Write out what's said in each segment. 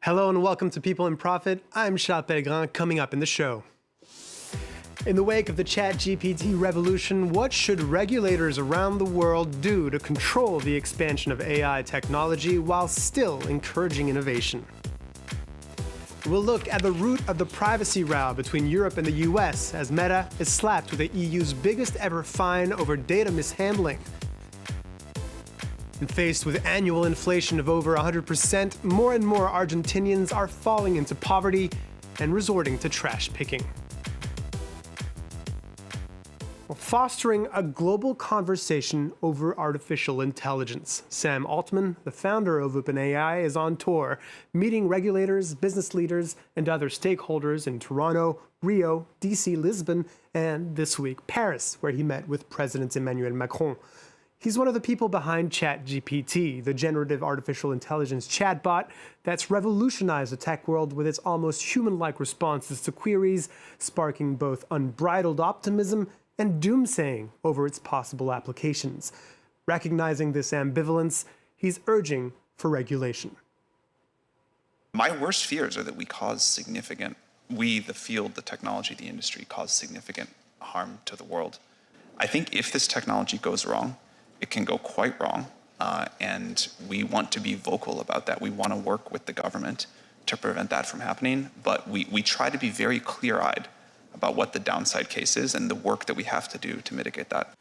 Hello and welcome to People in Profit. I'm Pellegrin. Coming up in the show. In the wake of the ChatGPT revolution, what should regulators around the world do to control the expansion of AI technology while still encouraging innovation? We'll look at the root of the privacy row between Europe and the US as Meta is slapped with the EU's biggest ever fine over data mishandling. And faced with annual inflation of over 100%, more and more Argentinians are falling into poverty and resorting to trash picking. Fostering a global conversation over artificial intelligence. Sam Altman, the founder of OpenAI, is on tour, meeting regulators, business leaders, and other stakeholders in Toronto, Rio, DC, Lisbon, and this week, Paris, where he met with President Emmanuel Macron. He's one of the people behind ChatGPT, the generative artificial intelligence chatbot that's revolutionized the tech world with its almost human-like responses to queries, sparking both unbridled optimism and doomsaying over its possible applications. Recognizing this ambivalence, he's urging for regulation. My worst fears are that we, the field, the technology, the industry, cause significant harm to the world. I think if this technology goes wrong, it can go quite wrong, and we want to be vocal about that. We want to work with the government to prevent that from happening, but we try to be very clear-eyed about what the downside case is and the work that we have to do to mitigate that.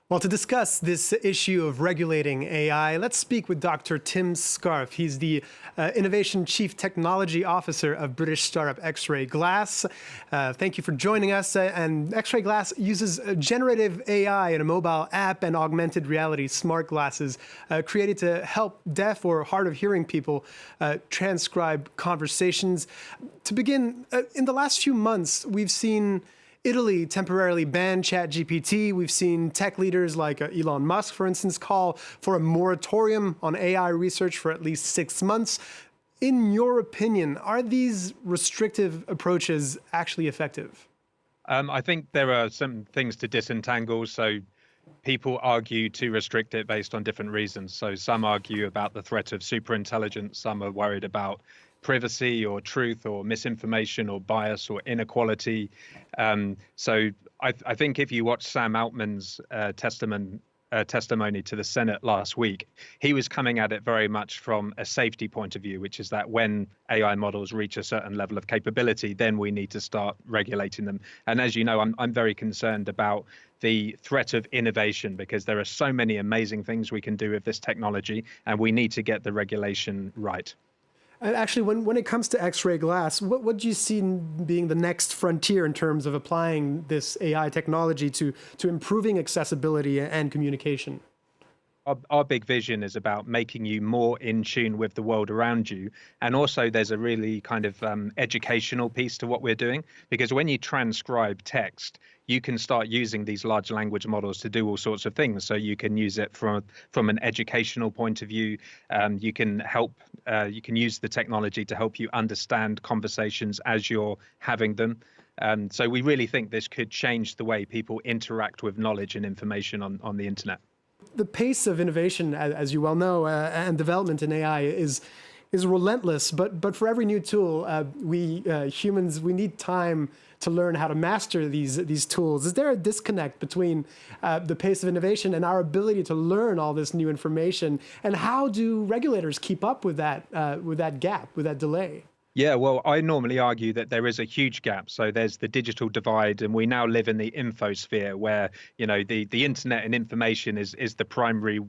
Well, to discuss this issue of regulating AI, let's speak with Dr. Tim Scarfe. He's the Innovation Chief Technology Officer of British startup XRAI Glass. Thank you for joining us. And XRAI Glass uses generative AI in a mobile app and augmented reality smart glasses created to help deaf or hard of hearing people transcribe conversations. To begin, in the last few months, we've seen Italy temporarily banned ChatGPT. We've seen tech leaders like Elon Musk, for instance, call for a moratorium on AI research for at least 6 months. In your opinion, are these restrictive approaches actually effective? I think there are some things to disentangle. So people argue to restrict it based on different reasons. So some argue about the threat of superintelligence. Some are worried about privacy or truth or misinformation or bias or inequality. So I think if you watch Sam Altman's testimony to the Senate last week, he was coming at it very much from a safety point of view, which is that when AI models reach a certain level of capability, then we need to start regulating them. And as you know, I'm very concerned about the threat of innovation, because there are so many amazing things we can do with this technology, and we need to get the regulation right. And actually, when it comes to XRAI Glass, what do you see being the next frontier in terms of applying this AI technology to improving accessibility and communication? Our big vision is about making you more in tune with the world around you. And also there's a really kind of educational piece to what we're doing, because when you transcribe text, you can start using these large language models to do all sorts of things. So you can use it from an educational point of view. You can use the technology to help you understand conversations as you're having them. So we really think this could change the way people interact with knowledge and information on the internet. The pace of innovation, as you well know, and development in AI is relentless. But for every new tool, we humans, we need time to learn how to master these tools. Is there a disconnect between the pace of innovation and our ability to learn all this new information? And how do regulators keep up with that gap, with that delay? Yeah, well, I normally argue that there is a huge gap. So there's the digital divide, and we now live in the infosphere where, the internet and information is the primary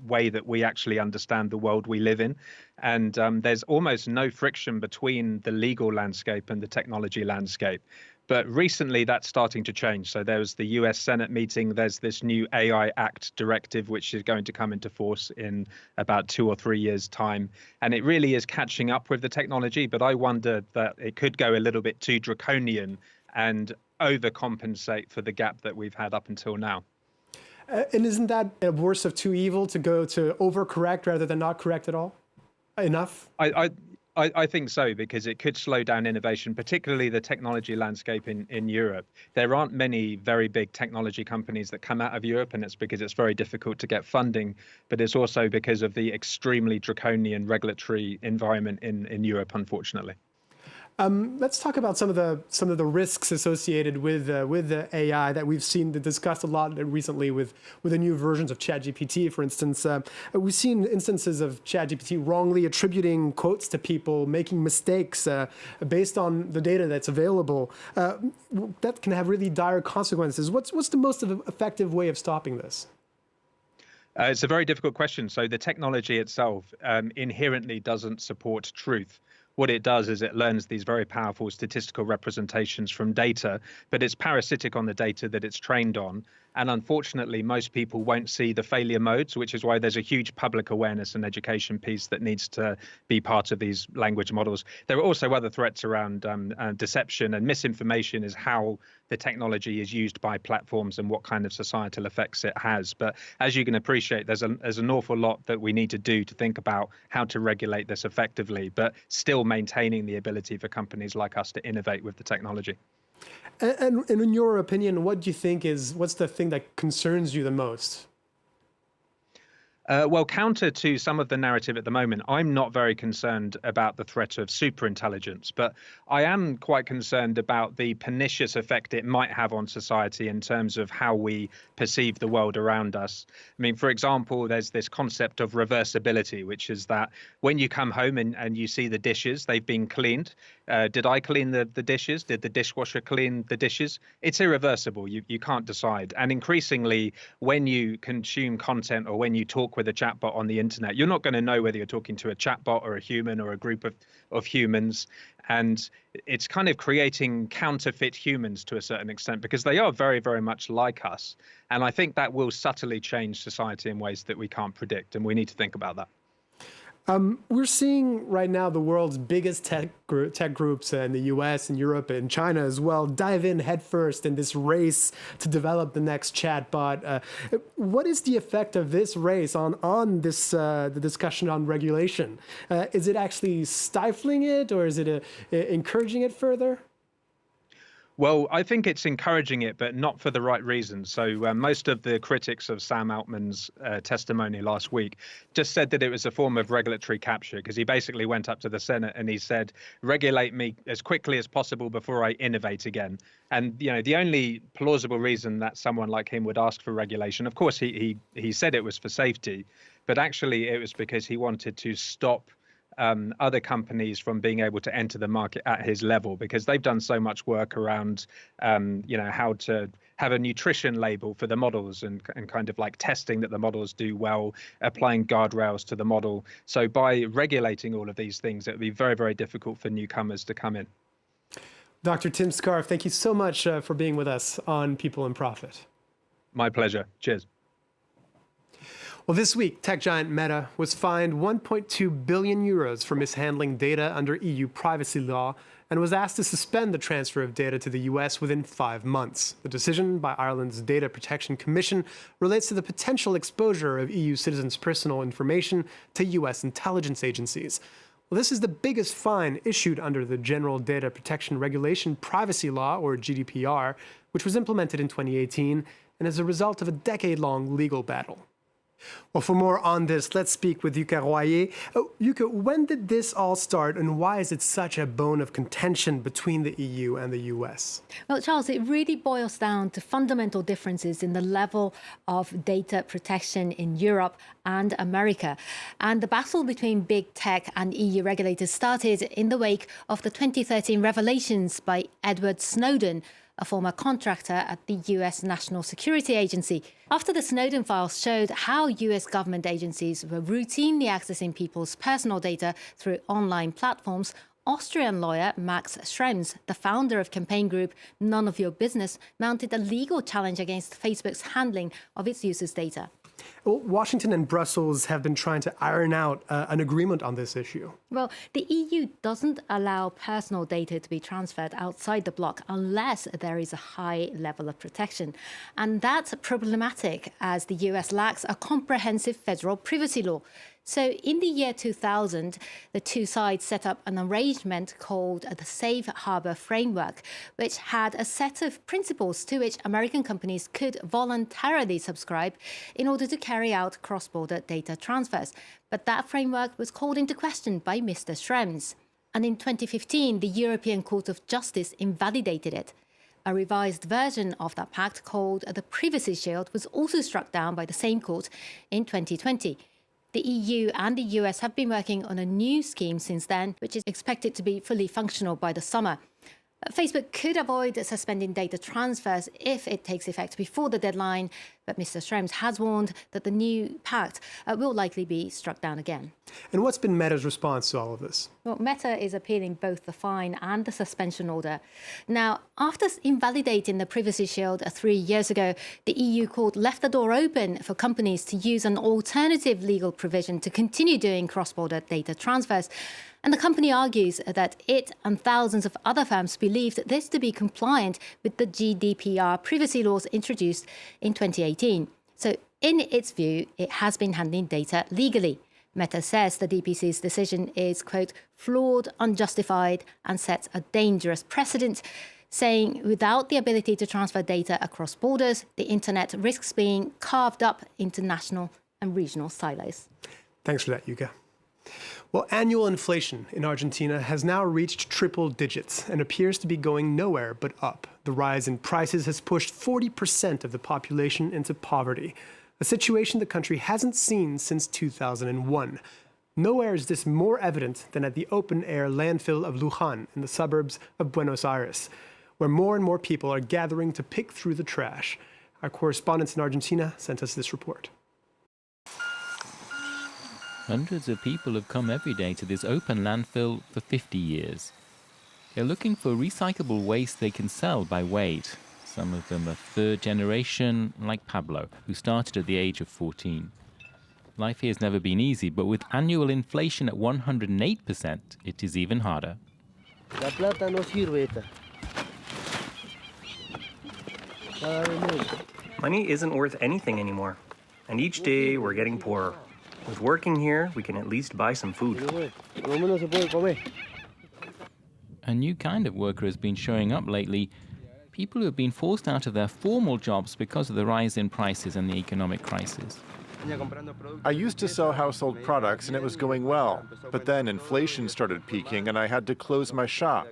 way that we actually understand the world we live in. And there's almost no friction between the legal landscape and the technology landscape. But recently that's starting to change. So there was the US Senate meeting. There's this new AI Act directive, which is going to come into force in about 2 or 3 years' time. And it really is catching up with the technology. But I wonder that it could go a little bit too draconian and overcompensate for the gap that we've had up until now. And isn't that a worse of two evil, to go to overcorrect rather than not correct at all? Enough? I think so, because it could slow down innovation, particularly the technology landscape in Europe. There aren't many very big technology companies that come out of Europe, and it's because it's very difficult to get funding, but it's also because of the extremely draconian regulatory environment in Europe, unfortunately. Let's talk about some of the risks associated with the AI that we've seen discussed a lot recently with the new versions of ChatGPT. For instance, we've seen instances of ChatGPT wrongly attributing quotes to people, making mistakes based on the data that's available. That can have really dire consequences. What's the most effective way of stopping this? It's a very difficult question. So the technology itself inherently doesn't support truth. What it does is it learns these very powerful statistical representations from data, but it's parasitic on the data that it's trained on. And unfortunately, most people won't see the failure modes, which is why there's a huge public awareness and education piece that needs to be part of these language models. There are also other threats around deception, and misinformation is how the technology is used by platforms and what kind of societal effects it has. But as you can appreciate, there's an awful lot that we need to do to think about how to regulate this effectively, but still maintaining the ability for companies like us to innovate with the technology. And in your opinion, what do you think what's the thing that concerns you the most? Well, counter to some of the narrative at the moment, I'm not very concerned about the threat of superintelligence, but I am quite concerned about the pernicious effect it might have on society in terms of how we perceive the world around us. I mean, for example, there's this concept of reversibility, which is that when you come home and you see the dishes, they've been cleaned. Did I clean the dishes? Did the dishwasher clean the dishes? It's irreversible. You can't decide. And increasingly, when you consume content or when you talk with a chatbot on the internet, you're not going to know whether you're talking to a chatbot or a human or a group of humans. And it's kind of creating counterfeit humans to a certain extent, because they are very, very much like us. And I think that will subtly change society in ways that we can't predict. And we need to think about that. We're seeing right now the world's biggest tech groups in the US and Europe and China as well dive in headfirst in this race to develop the next chatbot. What is the effect of this race on this the discussion on regulation? Is it actually stifling it, or is it encouraging it further? Well, I think it's encouraging it, but not for the right reasons. So most of the critics of Sam Altman's testimony last week just said that it was a form of regulatory capture, because he basically went up to the Senate and he said, regulate me as quickly as possible before I innovate again. And, you know, the only plausible reason that someone like him would ask for regulation, of course, he said it was for safety, but actually it was because he wanted to stop other companies from being able to enter the market at his level, because they've done so much work around, how to have a nutrition label for the models and kind of like testing that the models do well, applying guardrails to the model. So by regulating all of these things, it would be very, very difficult for newcomers to come in. Dr. Tim Scarfe, thank you so much for being with us on People and Profit. My pleasure. Cheers. Well, this week, tech giant Meta was fined 1.2 billion euros for mishandling data under EU privacy law and was asked to suspend the transfer of data to the US within 5 months. The decision by Ireland's Data Protection Commission relates to the potential exposure of EU citizens' personal information to US intelligence agencies. Well, this is the biggest fine issued under the General Data Protection Regulation Privacy Law, or GDPR, which was implemented in 2018 and is a result of a decade-long legal battle. Well, for more on this, let's speak with XRAI. Yuka, when did this all start, and why is it such a bone of contention between the EU and the US? Well, Charles, it really boils down to fundamental differences in the level of data protection in Europe and America. And the battle between big tech and EU regulators started in the wake of the 2013 revelations by Edward Snowden, a former contractor at the US National Security Agency. After the Snowden files showed how US government agencies were routinely accessing people's personal data through online platforms, Austrian lawyer Max Schrems, the founder of campaign group None of Your Business, mounted a legal challenge against Facebook's handling of its users' data. Well, Washington and Brussels have been trying to iron out an agreement on this issue. Well, the EU doesn't allow personal data to be transferred outside the bloc unless there is a high level of protection. And that's problematic, as the US lacks a comprehensive federal privacy law. So in the year 2000, the two sides set up an arrangement called the Safe Harbor Framework, which had a set of principles to which American companies could voluntarily subscribe in order to carry out cross-border data transfers. But that framework was called into question by Mr. Schrems. And in 2015, the European Court of Justice invalidated it. A revised version of that pact called the Privacy Shield was also struck down by the same court in 2020. The EU and the US have been working on a new scheme since then, which is expected to be fully functional by the summer. Facebook could avoid suspending data transfers if it takes effect before the deadline, but Mr. Schrems has warned that the new pact will likely be struck down again. And what's been Meta's response to all of this? Well, Meta is appealing both the fine and the suspension order. Now, after invalidating the Privacy Shield 3 years ago, the EU court left the door open for companies to use an alternative legal provision to continue doing cross-border data transfers. And the company argues that it and thousands of other firms believed this to be compliant with the GDPR privacy laws introduced in 2018. So in its view, it has been handling data legally. Meta says the DPC's decision is, quote, flawed, unjustified, and sets a dangerous precedent, saying without the ability to transfer data across borders, the internet risks being carved up into national and regional silos. Thanks for that, Yuka. Well, annual inflation in Argentina has now reached triple digits and appears to be going nowhere but up. The rise in prices has pushed 40% of the population into poverty, a situation the country hasn't seen since 2001. Nowhere is this more evident than at the open-air landfill of Luján in the suburbs of Buenos Aires, where more and more people are gathering to pick through the trash. Our correspondents in Argentina sent us this report. Hundreds of people have come every day to this open landfill for 50 years. They're looking for recyclable waste they can sell by weight. Some of them are third generation, like Pablo, who started at the age of 14. Life here has never been easy, but with annual inflation at 108%, it is even harder. La plata no sirve esta. Money isn't worth anything anymore, and each day we're getting poorer. With working here, we can at least buy some food. A new kind of worker has been showing up lately. People who have been forced out of their formal jobs because of the rise in prices and the economic crisis. I used to sell household products and it was going well, but then inflation started peaking and I had to close my shop.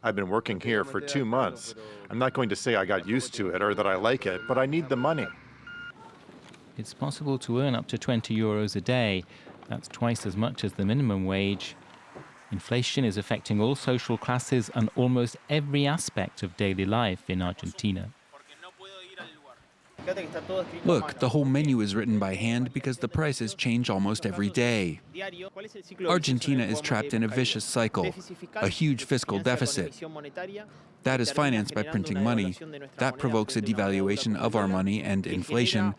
I've been working here for 2 months. I'm not going to say I got used to it or that I like it, but I need the money. It's possible to earn up to 20 euros a day. That's twice as much as the minimum wage. Inflation is affecting all social classes and almost every aspect of daily life in Argentina. Look, the whole menu is written by hand because the prices change almost every day. Argentina is trapped in a vicious cycle, a huge fiscal deficit. That is financed by printing money. That provokes a devaluation of our money and inflation,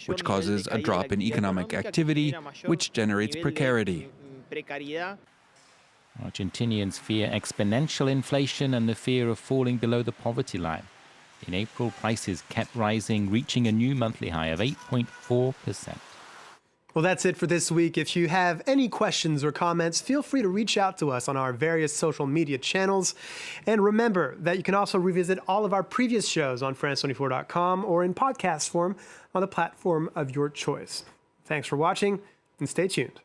which causes a drop in economic activity, which generates precarity. Argentinians fear exponential inflation and the fear of falling below the poverty line. In April, prices kept rising, reaching a new monthly high of 8.4%. Well, that's it for this week. If you have any questions or comments, feel free to reach out to us on our various social media channels. And remember that you can also revisit all of our previous shows on France24.com or in podcast form on the platform of your choice. Thanks for watching and stay tuned.